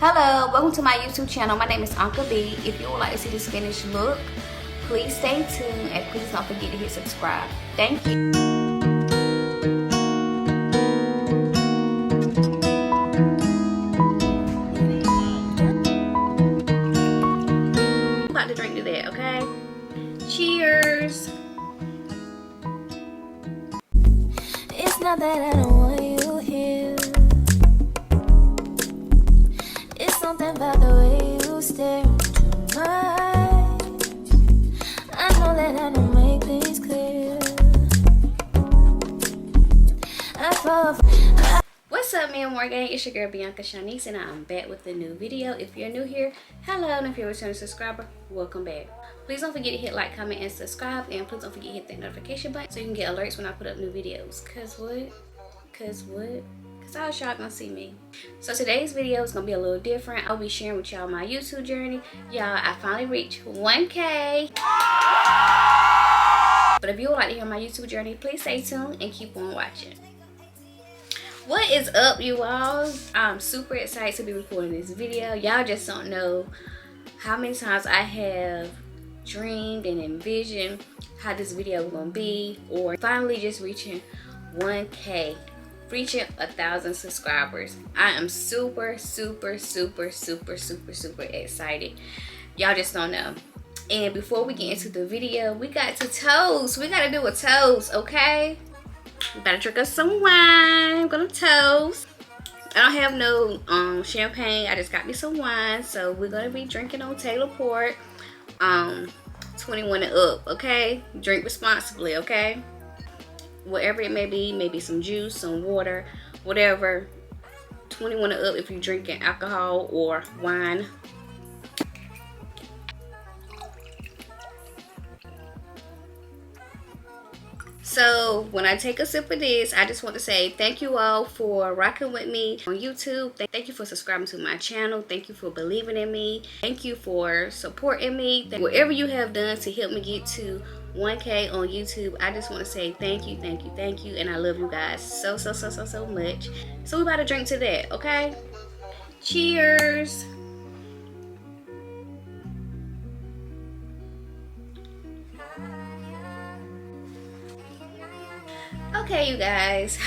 Hello, welcome to my YouTube channel. My name is Uncle B. If you would like to see this finished look, please stay tuned and please don't forget to hit subscribe. Thank you. I'm about to drink to that, okay? Cheers. It's not that I don't want you here. It's something about the way you stare into my eyes. I know that I don't make things clear. What's up, man? More gang. It's your girl Bianca Shanice, and I'm back with a new video. If you're new here, hello, and if you're a returning subscriber, welcome back. Please don't forget to hit like, comment, and subscribe, and please don't forget to hit that notification button so you can get alerts when I put up new videos. Cause how y'all gonna see me? So today's video is gonna be a little different. I'll be sharing with y'all my YouTube journey. Y'all, I finally reached 1K. But if you would like to hear my YouTube journey, please stay tuned and keep on watching. What is up, you all? I'm super excited to be recording this video. Y'all just don't know how many times I have dreamed and envisioned how this video was gonna be, or finally just reaching 1K, reaching 1,000 subscribers. I am super excited. Y'all just don't know. And before we get into the video, we got to toast. We gotta do a toast, okay? We gotta drink us some wine. I'm gonna toast. I don't have no champagne. I just got me some wine, so we're gonna be drinking on Taylor Port. 21 and up, okay? Drink responsibly, okay? Whatever it may be, maybe some juice, some water, whatever. 21 and up if you're drinking alcohol or wine. So when I take a sip of this, I just want to say thank you all for rocking with me on YouTube. Thank you for subscribing to my channel. Thank you for believing in me. Thank you for supporting me. Whatever you have done to help me get to 1K on YouTube, I just want to say thank you, and I love you guys so much. So we about to drink to that, okay? Cheers. Okay, you guys.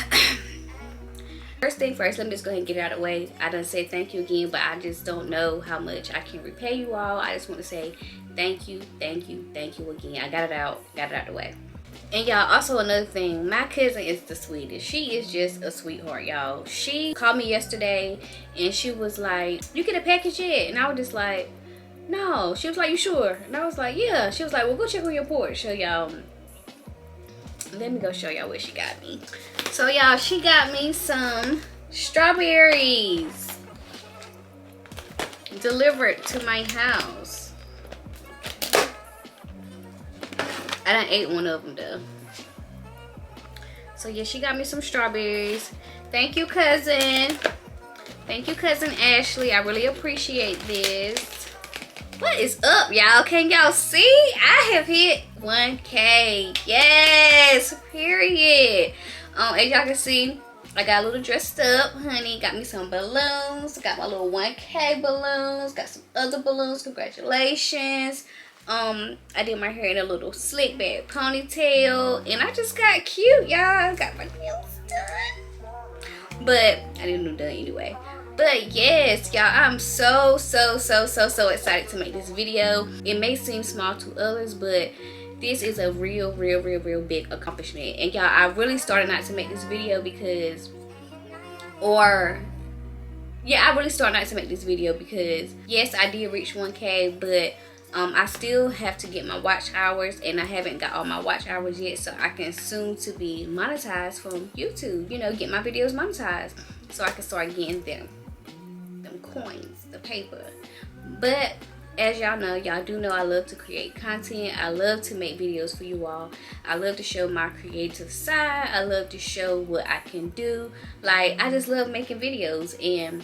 First thing first, let me just go ahead and get it out of the way. I done said thank you again, but I just don't know how much I can repay you all. I just want to say thank you again. I got it out the way. And y'all, also another thing, my cousin is the sweetest. She is just a sweetheart, y'all. She called me yesterday and she was like, "You get a package yet?" And I was just like, "No." She was like, "You sure?" And I was like, "Yeah." She was like, "Well, go check on your porch." So y'all, let me go show y'all what she got me. So y'all, she got me some strawberries delivered to my house. I done ate one of them though. So yeah, she got me some strawberries. Thank you, cousin. Thank you, cousin Ashley. I really appreciate this. What is up, y'all? Can y'all see? I have hit 1K. Yes, period. As y'all can see, I got a little dressed up, honey. Got me some balloons. Got my little 1K balloons. Got some other balloons. Congratulations. I did my hair in a little slick back ponytail, and I just got cute, y'all. Got my nails done, but I didn't do done anyway. But yes, y'all, I'm so excited to make this video. It may seem small to others, but this is a real big accomplishment. And y'all, I really started not to make this video because, I really started not to make this video because, yes, I did reach 1K, but I still have to get my watch hours, and I haven't got all my watch hours yet, so I can soon to be monetized from YouTube. You know, get my videos monetized so I can start getting them coins, the paper. But as y'all know, y'all do know I love to create content. I love to make videos for you all. I love to show my creative side. I love to show what I can do. Like, I just love making videos, and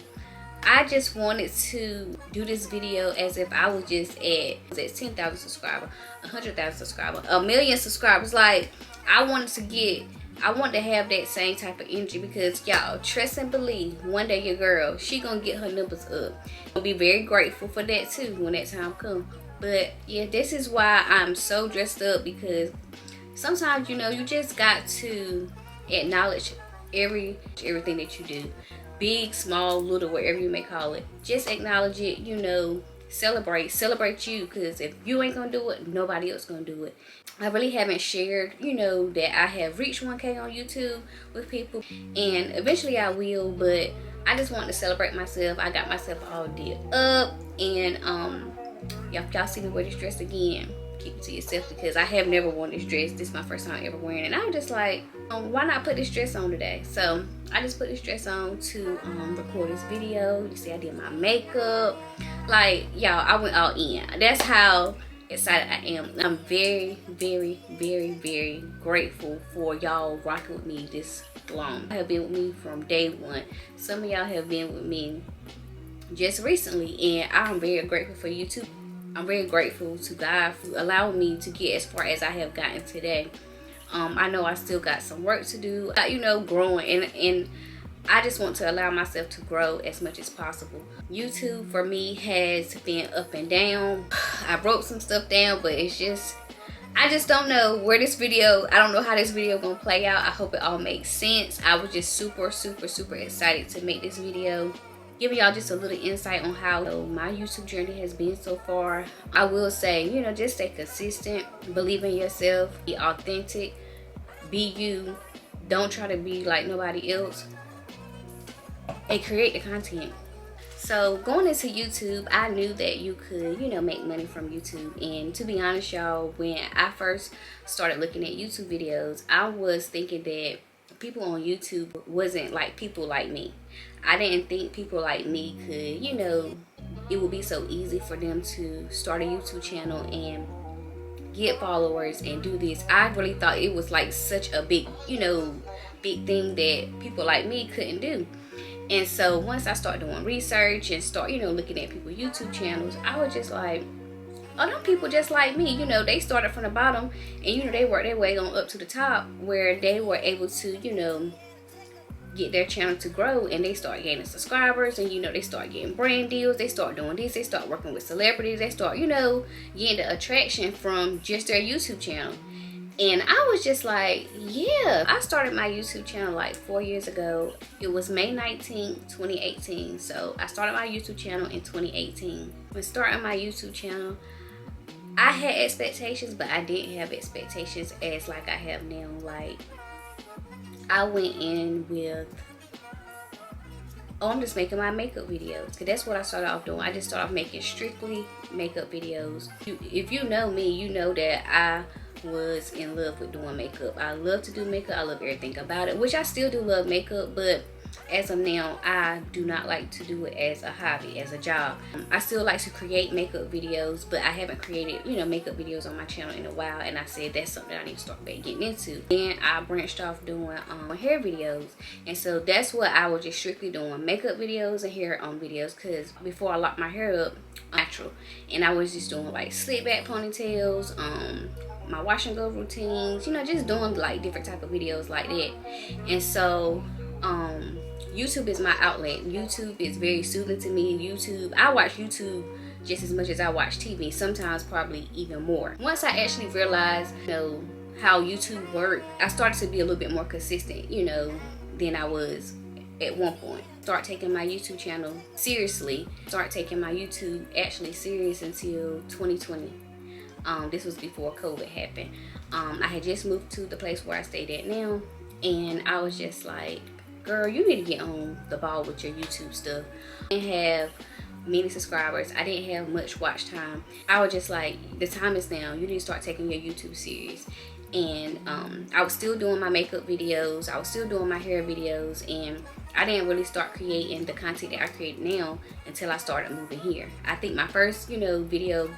I just wanted to do this video as if I was just at 10,000 subscribers, 100,000 subscribers, 1 million subscribers. Like, I wanted to get I want to have that same type of energy, because y'all, trust and believe, one day your girl, she gonna get her numbers up. I'll be very grateful for that too when that time comes. But yeah, this is why I'm so dressed up, because sometimes, you know, you just got to acknowledge everything that you do, big, small, little, whatever you may call it. Just acknowledge it, you know, celebrate you, because if you ain't gonna do it, nobody else gonna do it. I really haven't shared, you know, that I have reached 1K on YouTube with people, and eventually I will, but I just want to celebrate myself. I got myself all did up, and y'all see me wear this dress again, keep it to yourself, because I have never worn this dress. This is my first time ever wearing it, and I'm just like, why not put this dress on today? So I just put this dress on to record this video. You see I did my makeup, like, y'all, I went all in. That's how excited I am. I'm very, very, very, very grateful for y'all rocking with me this long. You have been with me from day one. Some of y'all have been with me just recently, and I'm very grateful for you too. I'm very grateful to God for allowing me to get as far as I have gotten today. I know I still got some work to do, you know, growing, and I just want to allow myself to grow as much as possible. YouTube for me has been up and down. I broke some stuff down, but it's just, I just don't know where this video, I don't know how this video gonna play out. I hope it all makes sense. I was just super, super, super excited to make this video, giving y'all just a little insight on how, you know, my YouTube journey has been so far. I will say, you know, just stay consistent, believe in yourself, be authentic, be you. Don't try to be like nobody else, and create the content. So going into YouTube, I knew that you could, you know, make money from YouTube. And to be honest, y'all, when I first started looking at YouTube videos, I was thinking that people on YouTube wasn't like people like me. I didn't think people like me could, you know, it would be so easy for them to start a YouTube channel and get followers and do this. I really thought it was like such a big, you know, big thing that people like me couldn't do. And so once I started doing research and start, you know, looking at people's YouTube channels, I was just like, oh, them people just like me, you know, they started from the bottom, and you know, they worked their way on up to the top, where they were able to, you know, get their channel to grow, and they start gaining subscribers, and you know, they start getting brand deals, they start doing this, they start working with celebrities, they start, you know, getting the attraction from just their YouTube channel. And I was just like, yeah. I started my YouTube channel like 4 years ago. It was May 19th, 2018. So I started my YouTube channel in 2018. When starting my YouTube channel, I had expectations, but I didn't have expectations as like I have now. Like, I went in with, oh, I'm just making my makeup videos, because that's what I started off doing. I just started off making strictly makeup videos. If you know me, you know that I was in love with doing makeup. I love to do makeup. I love everything about it, which I still do love makeup, but as of now, I do not like to do it as a hobby, as a job. I still like to create makeup videos, but I haven't created, you know, makeup videos on my channel in a while, and I said that's something I need to start back getting into. Then I branched off doing hair videos, and so that's what I was just strictly doing, makeup videos and hair videos, because before I locked my hair up natural, and I was just doing like slick back ponytails, my wash and go routines, you know, just doing like different type of videos like that. And so YouTube is my outlet. YouTube is very soothing to me. I watch YouTube just as much as I watch TV, sometimes probably even more. Once I actually realized, you know, how YouTube worked, I started to be a little bit more consistent, you know, than I was at one point. Start taking my YouTube channel seriously. Start taking my YouTube actually serious until 2020. This was before COVID happened. I had just moved to the place where I stayed at now, and I was just like, girl, you need to get on the ball with your YouTube stuff. I didn't have many subscribers. I didn't have much watch time. I was just like, the time is now. You need to start taking your YouTube serious. And I was still doing my makeup videos. I was still doing my hair videos, and I didn't really start creating the content that I create now until I started moving here. I think my first, you know, video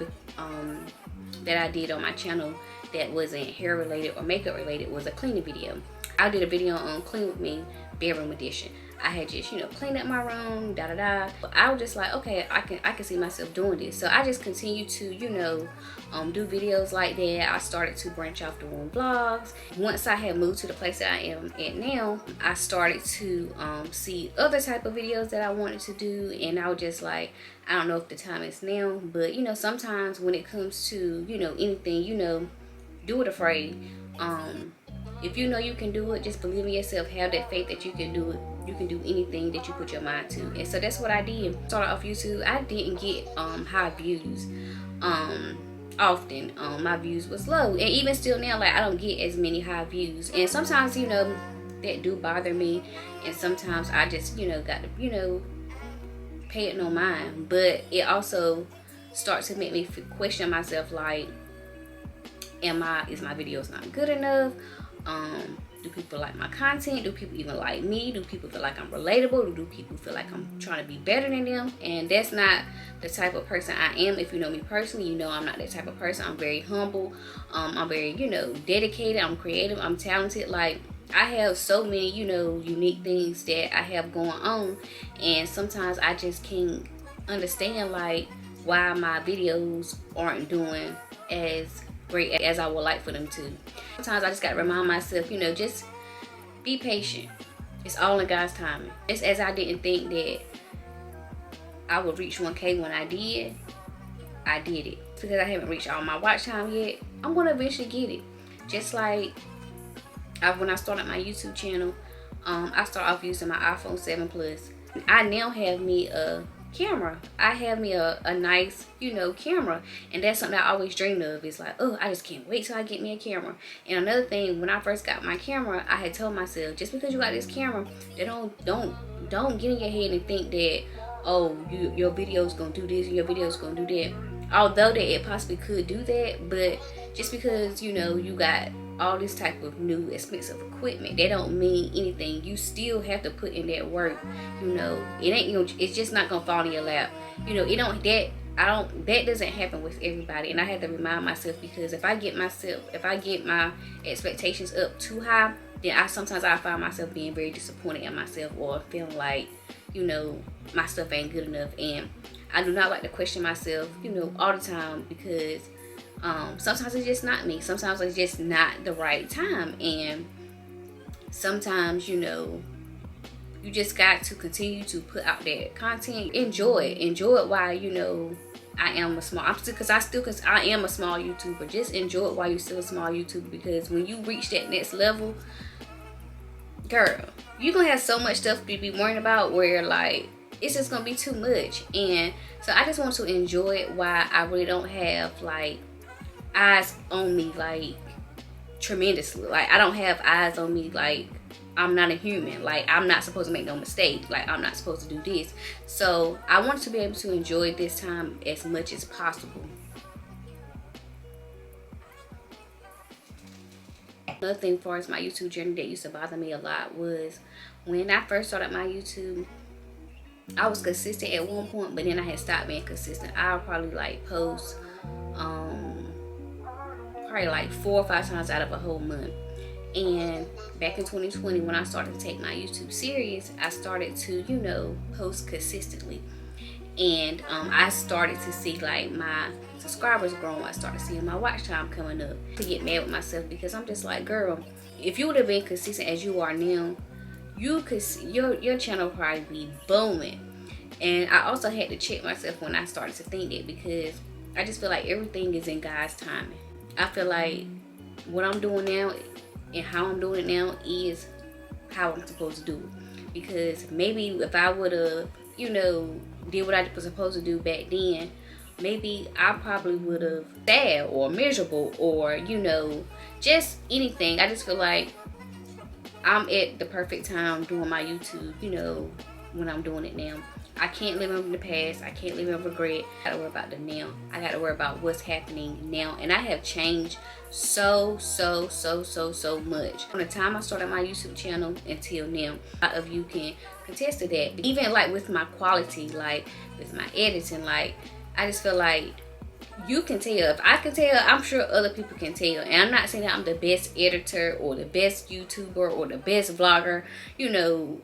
that I did on my channel that wasn't hair related or makeup related was a cleaning video. I did a video on Clean With Me bedroom edition. I had just, you know, cleaned up my room, da da da. But I was just like, okay, I can see myself doing this. So I just continued to, you know, do videos like that. I started to branch off doing vlogs. Once I had moved to the place that I am at now, I started to see other type of videos that I wanted to do, and I was just like, I don't know if the time is now, but you know, sometimes when it comes to, you know, anything, you know, do it afraid. If you know you can do it, just believe in yourself, have that faith that you can do it. You can do anything that you put your mind to. And so that's what I did. Started off YouTube. I didn't get high views often. My views was low, and even still now, like, I don't get as many high views. And sometimes, you know, that do bother me, and sometimes I just, you know, got to, you know, pay it no mind. But it also starts to make me question myself, like, is my videos not good enough? Do people like my content? Do people even like me? Do people feel like I'm relatable? Do people feel like I'm trying to be better than them? And that's not the type of person I am. If you know me personally, you know I'm not that type of person. I'm very humble. I'm very, you know, dedicated. I'm creative. I'm talented. Like, I have so many, you know, unique things that I have going on, and sometimes I just can't understand, like, why my videos aren't doing as great as I would like for them to. Sometimes I just got to remind myself, you know, just be patient. It's all in God's timing. Just as I didn't think that I would reach 1K when I did it. Because I haven't reached all my watch time yet, I'm going to eventually get it. Just like when I started my YouTube channel, I started off using my iPhone 7 Plus. I now have me a camera. I have me a nice, you know, camera, and that's something I always dreamed of. It's like, oh, I just can't wait till I get me a camera. And another thing, when I first got my camera, I had told myself, just because you got this camera, they don't get in your head and think that, oh, your video's gonna do this and your video's gonna do that. Although that it possibly could do that, but just because, you know, you got all this type of new expensive equipment, that don't mean anything. You still have to put in that work. You know, it ain't, you know, it's just not gonna fall in your lap. You know, that doesn't happen with everybody. And I had to remind myself, because if I get my expectations up too high, then sometimes I find myself being very disappointed in myself, or feeling like, you know, my stuff ain't good enough. And I do not like to question myself, you know, all the time, because sometimes it's just not me. Sometimes it's just not the right time. And sometimes, you know, you just got to continue to put out that content. Enjoy it while, you know, I am a small YouTuber. Just enjoy it while you're still a small YouTuber, because when you reach that next level, girl, you're gonna have so much stuff to be worrying about, where, like, it's just gonna be too much. And so I just want to enjoy it while I really don't have, like, eyes on me, like, tremendously. Like, I don't have eyes on me, like, I'm not a human. Like, I'm not supposed to make no mistake. Like, I'm not supposed to do this. So I want to be able to enjoy this time as much as possible. Another thing as far as my YouTube journey that used to bother me a lot was when I first started my YouTube, I was consistent at one point, but then I had stopped being consistent. I'll probably, like, post probably like 4 or 5 times out of a whole month. And back in 2020, when I started to take my YouTube serious, I started to, you know, post consistently. And I started to see, like, my subscribers growing. I started seeing my watch time coming up. To get mad with myself, because I'm just like, girl, if you would have been consistent as you are now, you could see your channel probably be booming. And I also had to check myself when I started to think that, because I just feel like everything is in God's timing. I feel like what I'm doing now and how I'm doing it now is how I'm supposed to do it. Because maybe if I would have, you know, did what I was supposed to do back then, maybe I probably would have sad or miserable, or, you know, just anything. I just feel like I'm at the perfect time doing my YouTube, you know, when I'm doing it now. I can't live in the past. I can't live in regret. I gotta worry about the now. I gotta worry about what's happening now. And I have changed so much. From the time I started my YouTube channel until now, a lot of you can contest to that. Even, like, with my quality, like with my editing, like, I just feel like you can tell. If I can tell, I'm sure other people can tell. And I'm not saying that I'm the best editor or the best YouTuber or the best vlogger, you know,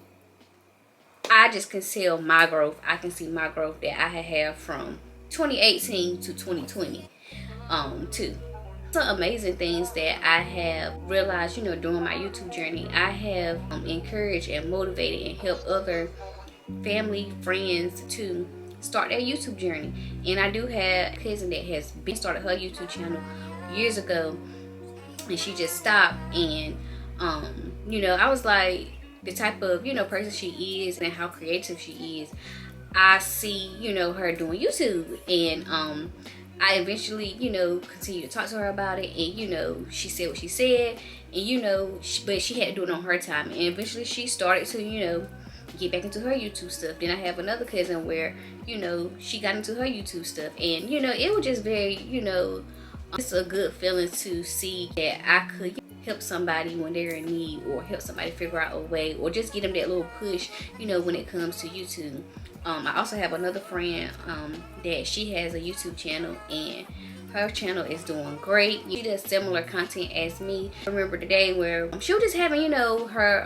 I just can tell my growth. I can see my growth that I have from 2018 to 2020 too. Some amazing things that I have realized, you know, during my YouTube journey. I have encouraged and motivated and helped other family, friends to start their YouTube journey. And I do have a cousin that has been started her YouTube channel years ago, and she just stopped. And you know, I was like, the type of, you know, person she is and how creative she is, I see, you know, her doing YouTube. And I eventually, you know, continued to talk to her about it, and you know, she said what she said, and you know, but she had to do it on her time, and eventually she started to, you know, get back into her YouTube stuff. Then I have another cousin where, you know, she got into her YouTube stuff, and you know, it was just very, you know, it's a good feeling to see that I could help somebody when they're in need, or help somebody figure out a way, or just give them that little push, you know, when it comes to YouTube. I also have another friend that she has a YouTube channel, and her channel is doing great. She does similar content as me. I remember the day where she was just having, you know, her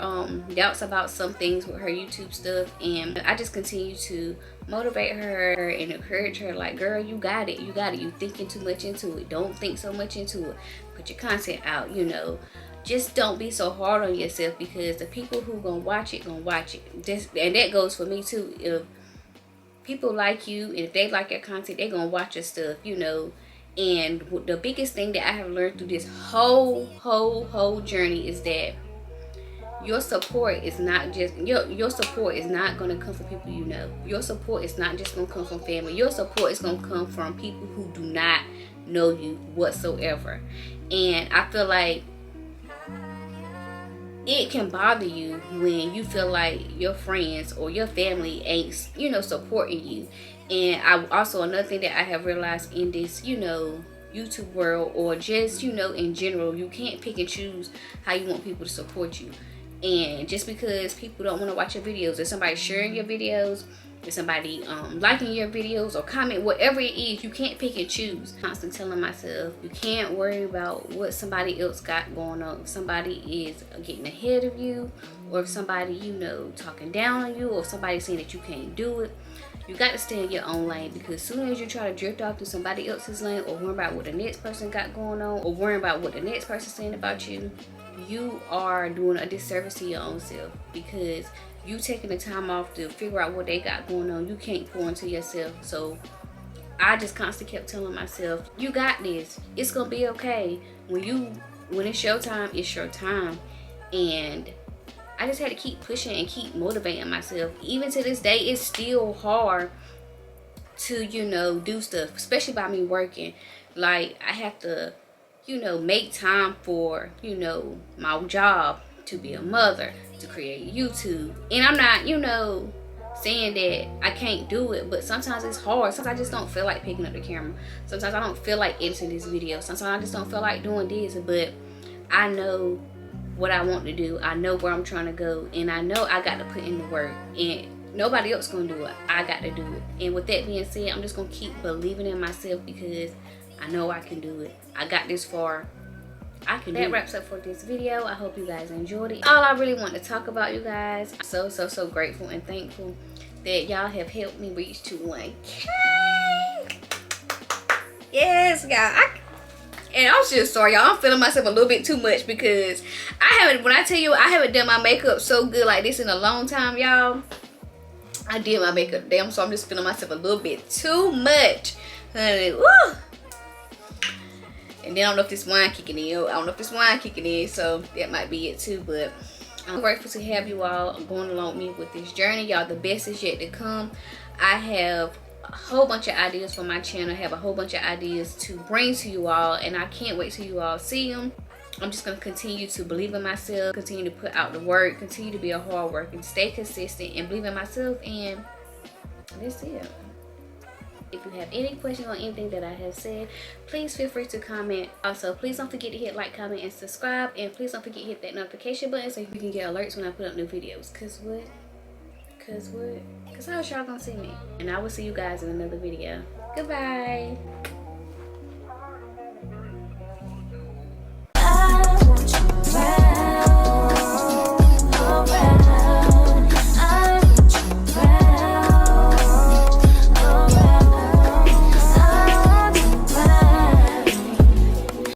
doubts about some things with her YouTube stuff, and I just continue to motivate her and encourage her, like, girl, you got it, you got it. You thinking too much into it. Don't think so much into it. Put your content out, you know. Just don't be so hard on yourself, because the people who gonna watch it. And that goes for me too. If people like you, and if they like your content, they're gonna watch your stuff, you know. And the biggest thing that I have learned through this whole journey is that your support is not just your support is not going to come from people you know. Your support is not just going to come from family. Your support is going to come from people who do not know you whatsoever. And I feel like it can bother you when you feel like your friends or your family ain't, you know, supporting you. And another thing that I have realized in this, you know, YouTube world, or just, you know, in general, you can't pick and choose how you want people to support you. And just because people don't want to watch your videos, if somebody sharing your videos, if somebody liking your videos or comment, whatever it is, you can't pick and choose. I'm constantly telling myself, you can't worry about what somebody else got going on. If somebody is getting ahead of you, or if somebody, you know, talking down on you, or if somebody saying that you can't do it, you got to stay in your own lane. Because as soon as you try to drift off to somebody else's lane, or worry about what the next person got going on, or worry about what the next person's saying about you, you are doing a disservice to your own self. Because you taking the time off to figure out what they got going on, you can't pour into yourself. So I just constantly kept telling myself, you got this. It's gonna be okay. When it's your time, it's your time. And I just had to keep pushing and keep motivating myself. Even to this day, it's still hard to, you know, do stuff, especially by me working. Like, I have to, you know, make time for, you know, my job, to be a mother, to create YouTube. And I'm not, you know, saying that I can't do it, but sometimes it's hard. Sometimes I just don't feel like picking up the camera. Sometimes I don't feel like editing this video. Sometimes I just don't feel like doing this. But I know what I want to do. I know where I'm trying to go, and I know I got to put in the work, and nobody else gonna do it. I got to do it. And with that being said, I'm just gonna keep believing in myself, because I know I can do it. I got this far. I can do it. That wraps up for this video. I hope you guys enjoyed it. All I really want to talk about, you guys, I'm so grateful and thankful that y'all have helped me reach to 1K. Yes, y'all. And I'm just sorry, y'all. I'm feeling myself a little bit too much, because when I tell you, I haven't done my makeup so good like this in a long time, y'all. I did my makeup today, so I'm just feeling myself a little bit too much, honey. Woo! And then I don't know if this wine kicking in. So that might be it too. But I'm grateful to have you all going along with me with this journey, y'all. The best is yet to come. I have a whole bunch of ideas for my channel. I have a whole bunch of ideas to bring to you all, and I can't wait till you all see them. I'm just going to continue to believe in myself, continue to put out the work, continue to be a hard worker, stay consistent, and believe in myself. And that's it. If you have any questions on anything that I have said, please feel free to comment. Also, please don't forget to hit like, comment, and subscribe. And please don't forget to hit that notification button so you can get alerts when I put up new videos. Cause how y'all gonna see me? And I will see you guys in another video. Goodbye.